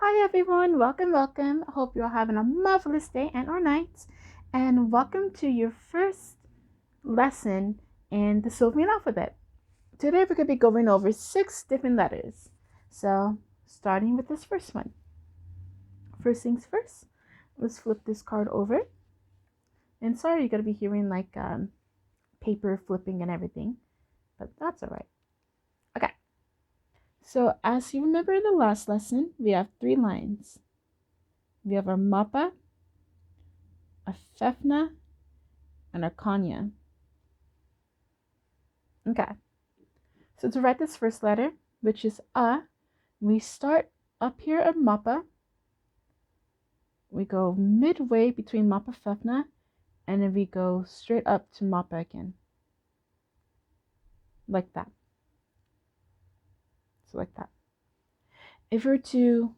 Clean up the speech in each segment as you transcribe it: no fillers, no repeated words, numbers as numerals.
Hi everyone, welcome. I hope you're having a marvelous day and or night. And welcome to your first lesson in the Soulvean Alphabet. Today we're going to be going over 6 different letters. So, starting with this first one. First things first, let's flip this card over. And sorry you're going to be hearing like paper flipping and everything, but that's alright. Okay. So, as you remember in the last lesson, we have 3 lines. We have our mappa, a fefna, and a kanya. Okay, so to write this first letter, which is A, we start up here at mappa. We go midway between mappa fefna, and then we go straight up to mappa again. Like that. So like that. If we were to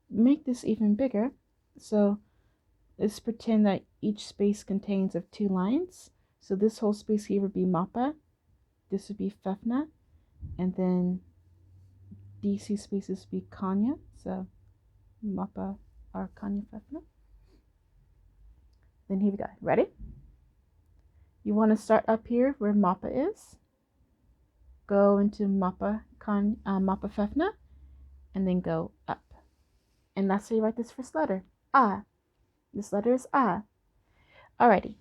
make this even bigger, so let's pretend that each space contains of 2 lines. So this whole space here would be mappa, this would be fefna, and then these 2 spaces would be kanya. So mappa or kanya fefna. Then here we go. Ready? You want to start up here where mappa is. Go into mappa fefna, and then go up. And that's how you write this first letter. A. This letter is A. Alrighty.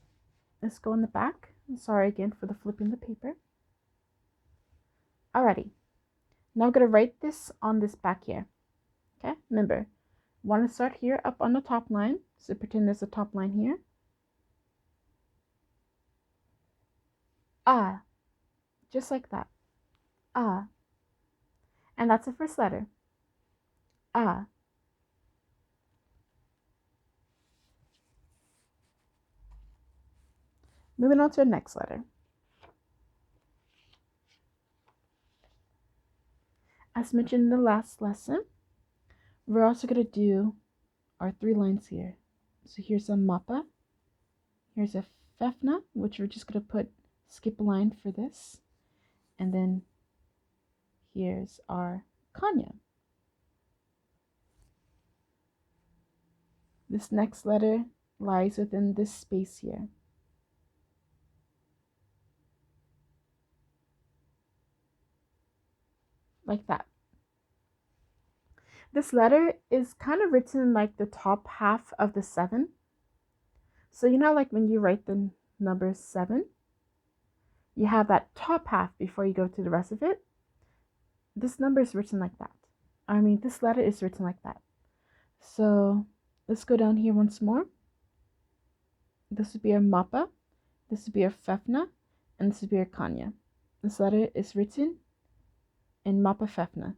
Let's go in the back. I'm sorry again for the flipping the paper. Alrighty. Now I'm going to write this on this back here. Okay? Remember, want to start here up on the top line. So pretend there's a top line here. A. Just like that. A. And that's the first letter. A. Moving on to the next letter. As mentioned in the last lesson, we're also going to do our 3 lines here. So here's a mappa, here's a fefna, which we're just going to skip a line for this, and then here's our kanya. This next letter lies within this space here. Like that. This letter is kind of written like the top half of the 7. So you know, like when you write the number 7, you have that top half before you go to the rest of it. This number is written like that. This letter is written like that. So let's go down here once more. This would be our mappa, this would be our fefna, and this would be our kanya. This letter is written in mappa fefna,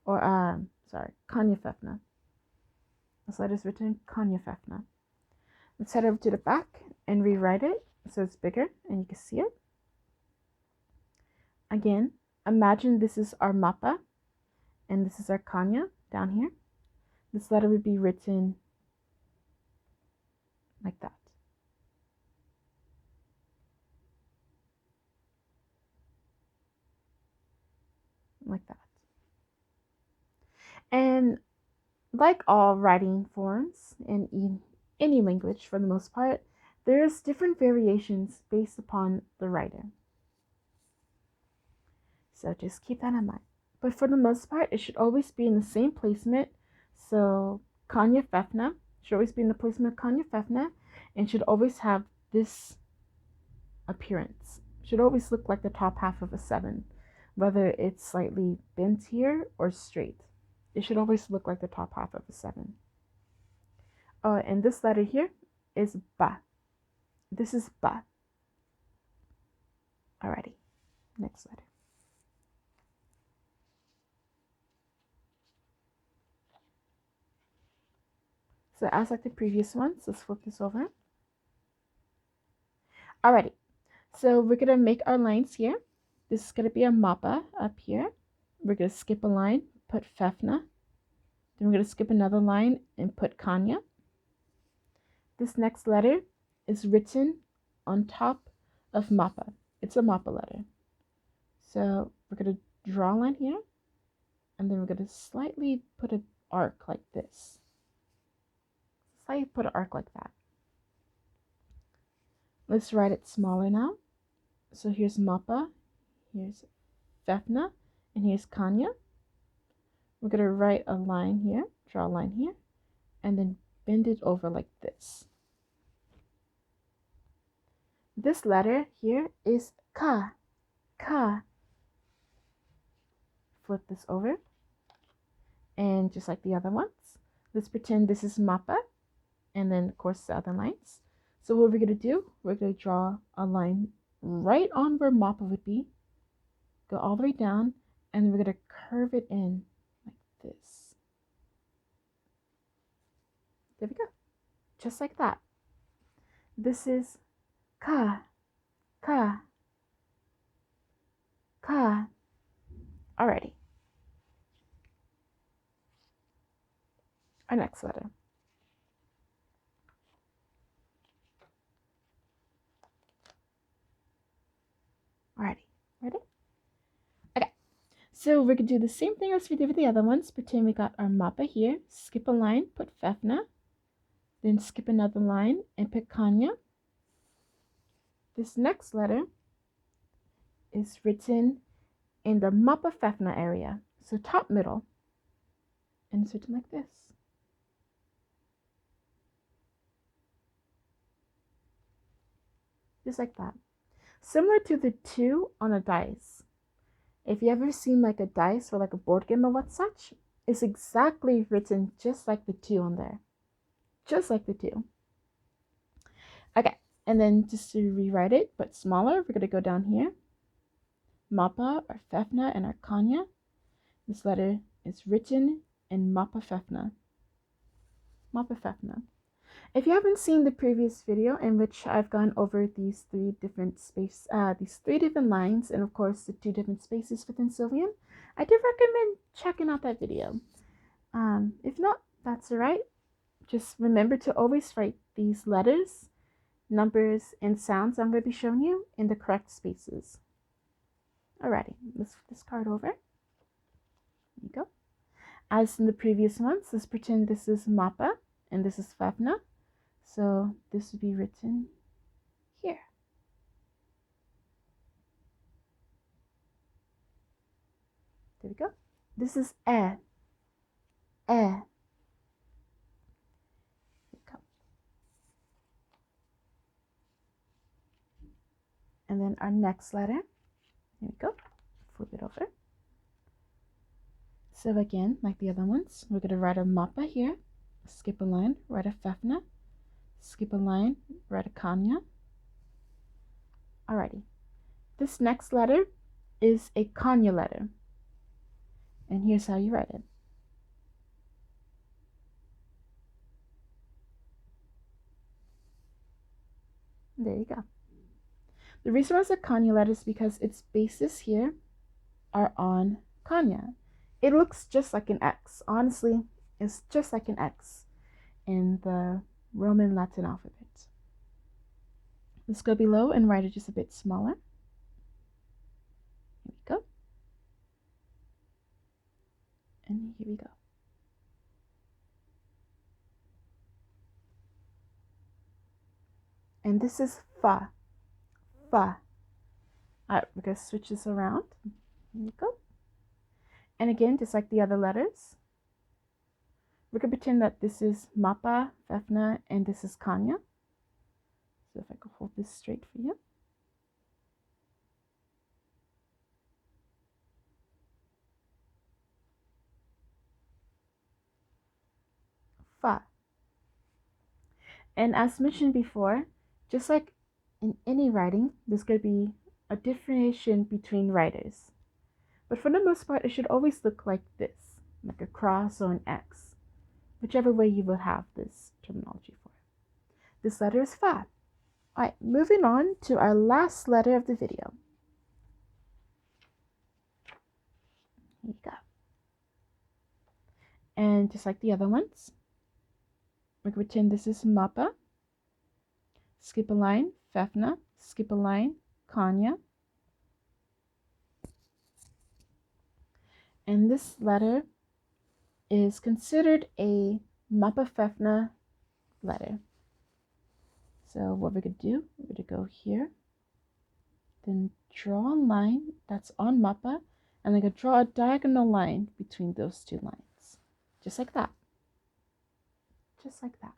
or kanya fefna. This letter is written in kanya fefna. Let's head over to the back and rewrite it so it's bigger and you can see it. Again, imagine this is our mappa and this is our kanya down here. This letter would be written like that. Like that. And like all writing forms in any language for the most part, there's different variations based upon the writer. So just keep that in mind. But for the most part, it should always be in the same placement. So kanya fefna should always be in the placement of kanya fefna and should always have this appearance. Should always look like the top half of a 7, whether it's slightly bent here or straight. It should always look like the top half of a 7. And this letter here is ba. This is ba. Alrighty, next letter. So as like the previous ones, let's flip this over. Alrighty, so we're going to make our lines here. This is going to be a mappa up here. We're going to skip a line, put fefna. Then we're going to skip another line and put kanya. This next letter is written on top of mappa. It's a mappa letter. So we're going to draw a line here. and then we're going to slightly put an arc like this. Slightly put an arc like that. Let's write it smaller now. So here's Mappa, here's Fefna, and here's Kanya. We're going to write a line here, draw a line here, and then bend it over like this. This letter here is Ka. Ka. Flip this over. And just like the other ones, let's pretend this is Mappa. And then, of course, the other lines. So what we're going to do, we're going to draw a line right on where Mappa would be. Go all the way down. And we're going to curve it in like this. There we go. Just like that. This is Ka. Ka. Ka. Alrighty. Our next letter. Alrighty. Ready? Okay. So we're going to do the same thing as we did with the other ones. Pretend we got our Mappa here. Skip a line, put Fefna. Then skip another line and pick Kanya. This next letter is written in the Mappa Fefna area. So top middle. And it's written like this. Just like that. Similar to the 2 on a dice. If you ever seen like a dice or like a board game or what such, it's exactly written just like the 2 on there. Just like the 2. Okay, and then just to rewrite it, but smaller, we're going to go down here. Mappa, our Fefna, and our Kanya. This letter is written in Mappa Fefna. Mappa Fefna. If you haven't seen the previous video in which I've gone over these 3 different lines, and of course the 2 different spaces within Soulvean, I do recommend checking out that video. If not, that's alright. Just remember to always write these letters, numbers, and sounds I'm going to be showing you in the correct spaces. Alrighty, let's flip this card over. There you go. As in the previous ones, let's pretend this is Mappa and this is Fefna. So this would be written here. There we go. This is E. E. There we go. And then our next letter. Here we go. Flip it over. So again, like the other ones, we're going to write a Mappa here. Skip a line, write a Fefna. Skip a line, write a Kanya. Alrighty. This next letter is a Kanya letter. And here's how you write it. There you go. The reason why it's a Kanya letter is because its bases here are on Kanya. It looks just like an X. Honestly, it's just like an X in the Roman Latin alphabet. Let's go below and write it just a bit smaller. Here we go. And here we go. And this is Fa. Fa. Alright, we're going to switch this around. Here we go. And again, just like the other letters, we're going to pretend that this is Mappa, Fefna, and this is Kanya. So if I could hold this straight for you. Fa. And as mentioned before, just like in any writing, there's going to be a differentiation between writers. But for the most part, it should always look like this, like a cross or an X, whichever way you will have this terminology for it. This letter is Fa. Alright, moving on to our last letter of the video. Here you go. And just like the other ones, we're going to pretend this is Mappa. Skip a line, Fefna. Skip a line, Kanya. And this letter is considered a Mappa letter. So what we're going to do, we're going to go here, then draw a line that's on Mappa, and then going to draw a diagonal line between those two lines. Just like that. Just like that.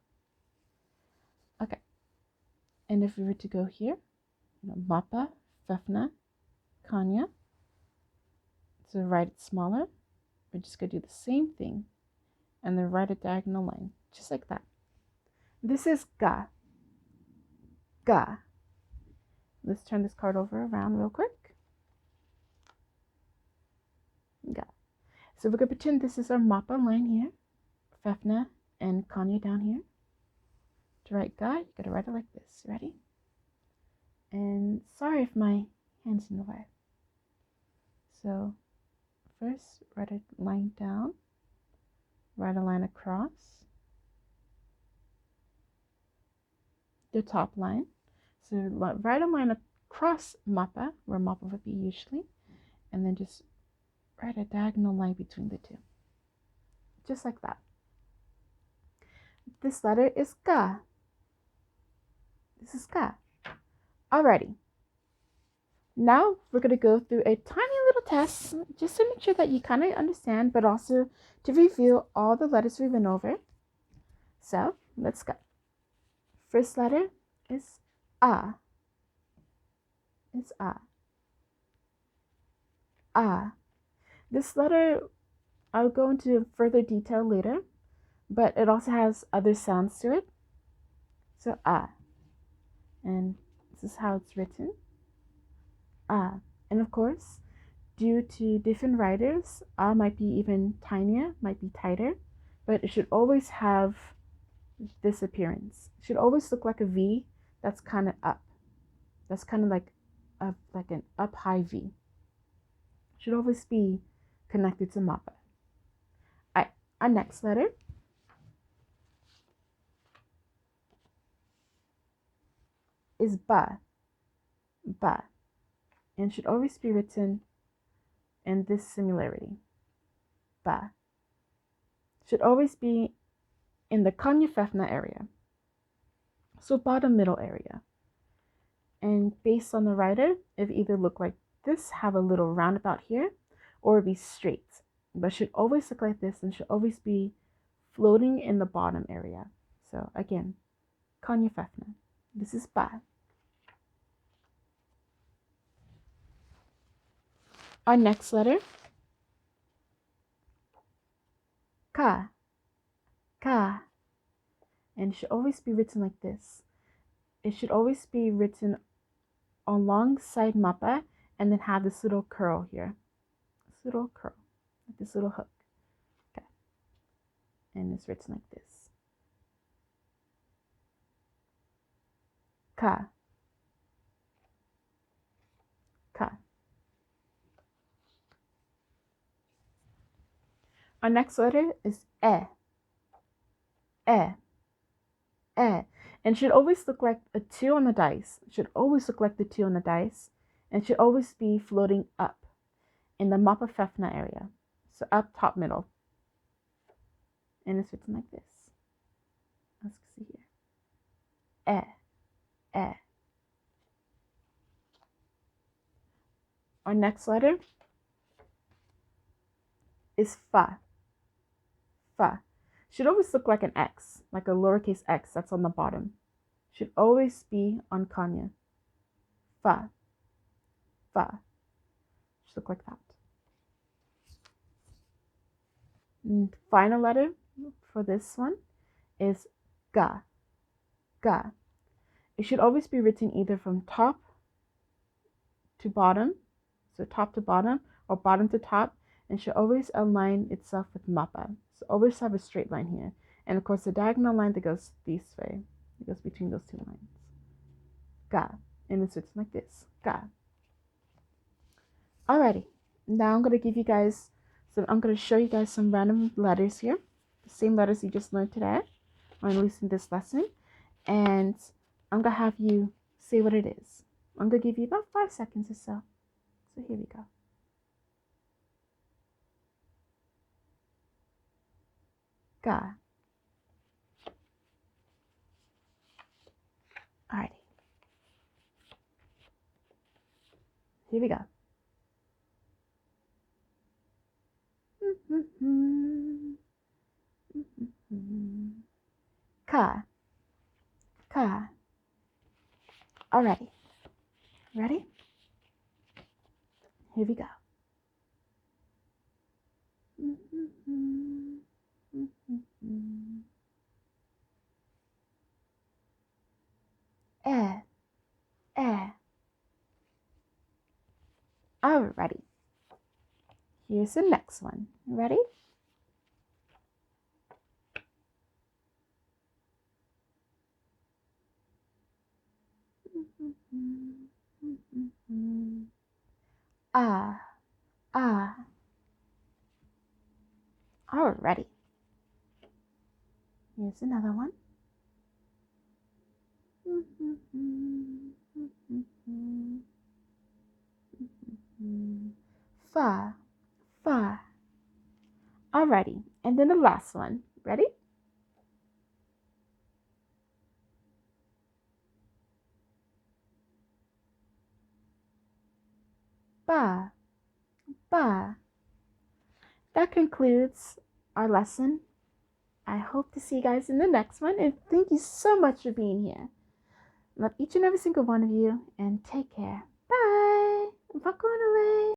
Okay. And if we were to go here, Mappa, Fefna, Kanya, so write it smaller, we're just going to do the same thing and then write a diagonal line, just like that. This is Ga. Ga. Let's turn this card over around real quick. Ga. So we're going to pretend this is our Mappa line here, Fefna and Kanya down here. To write Ga, you got to write it like this. Ready? And sorry if my hand's in the way. So first, write a line down, write a line across the top line. So write a line across Mappa, where Mappa would be usually, and then just write a diagonal line between the two. Just like that. This letter is Ga. This is Ga. Alrighty. Now we're going to go through a tiny little test just to make sure that you kind of understand, but also to review all the letters we went over. So let's go. First letter is A. It's A. A. This letter, I'll go into further detail later, but it also has other sounds to it. So A. And this is how it's written. And of course, due to different writers, might be even tinier, might be tighter, but it should always have this appearance. It should always look like a V that's kind of up. That's kind of like an up high V. It should always be connected to Mappa. Alright, our next letter is Ba. Ba. And should always be written in this similarity. Ba. Should always be in the Kanya Fefna area. So bottom middle area. And based on the writer, it either look like this, have a little roundabout here, or be straight. But should always look like this and should always be floating in the bottom area. So again, Kanya Fefna. This is Ba. Our next letter, Ka. Ka. And it should always be written like this. It should always be written alongside Mappa and then have this little curl here. This little curl, like this little hook. Okay. And it's written like this. Ka. Ka. Our next letter is E. E. E. And should always look like a 2 on the dice. It should always look like the 2 on the dice. And should always be floating up in the Mappa Fefna area. So up, top, middle. And it's written like this. Let's see here. E. E. Our next letter is Fa. Fa. Should always look like an X, like a lowercase x that's on the bottom. Should always be on Kanya. Fa. Fa. Should look like that. And final letter for this one is Ga. Ga. It should always be written either from top to bottom, so top to bottom, or bottom to top, and should always align itself with Mappa. So always have a straight line here. And of course the diagonal line that goes this way, it goes between those two lines. Ga. And it's written like this. Ga. Alrighty. Now I'm going to show you guys some random letters here. The same letters you just learned today, or at least in this lesson. And I'm going to have you say what it is. I'm going to give you about 5 seconds or so. So here we go. Ga. Alrighty. Here we go. Ka. Ka. Alrighty. Ready? Here we go. Eh. Eh. Alrighty. Here's the next one. Ready? Ah. Ah. Alrighty. Here's another one. Fa. Fa. Alrighty. And then the last one. Ready? Ba. Ba. That concludes our lesson. I hope to see you guys in the next one, and thank you so much for being here. Love each and every single one of you, and take care. Bye. I'm not going away.